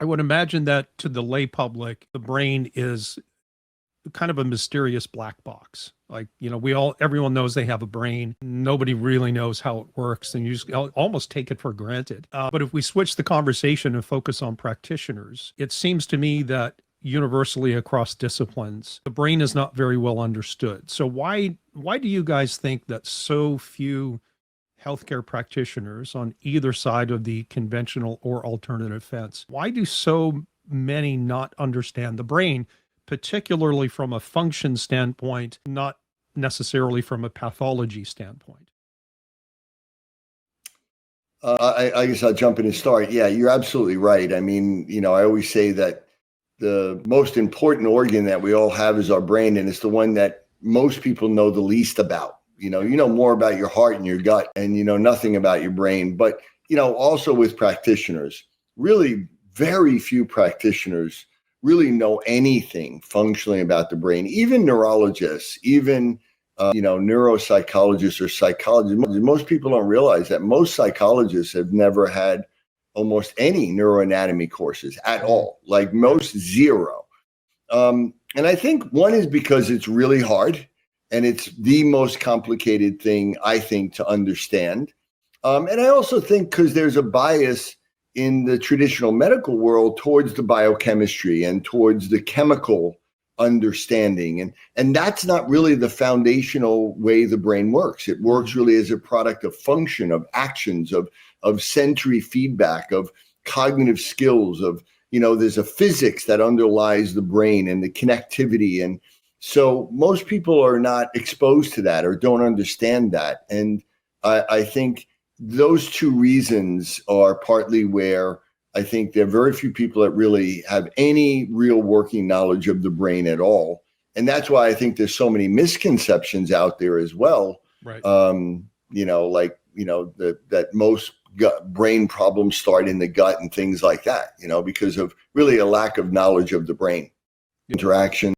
I would imagine that to the lay public, the brain is kind of a mysterious black box. Like, everyone knows they have a brain. Nobody really knows how it works, and you just almost take it for granted. But if we switch the conversation and focus on practitioners, it seems to me that universally across disciplines, the brain is not very well understood. So why do you guys think that so few healthcare practitioners on either side of the conventional or alternative fence, why do so many not understand the brain, particularly from a function standpoint, not necessarily from a pathology standpoint? I guess I'll jump in and start. Yeah, you're absolutely right. I mean, I always say that the most important organ that we all have is our brain, and it's the one that most people know the least about. You know more about your heart and your gut, and you know nothing about your brain. But, also with practitioners, really very few practitioners really know anything functionally about the brain. Even neurologists, even neuropsychologists or psychologists. Most people don't realize that most psychologists have never had almost any neuroanatomy courses at all, like most zero. And I think one is because it's really hard and it's the most complicated thing, I think, to understand. And I also think because there's a bias in the traditional medical world towards the biochemistry and towards the chemical understanding. And that's not really the foundational way the brain works. It works really as a product of function, of actions, of sensory feedback, of cognitive skills, of, there's a physics that underlies the brain and the connectivity. And so most people are not exposed to that or don't understand that. And I think those two reasons are partly where I think there are very few people that really have any real working knowledge of the brain at all. And that's why I think there's so many misconceptions out there as well. Right. That most brain problems start in the gut and things like that, because of really a lack of knowledge of the brain interaction.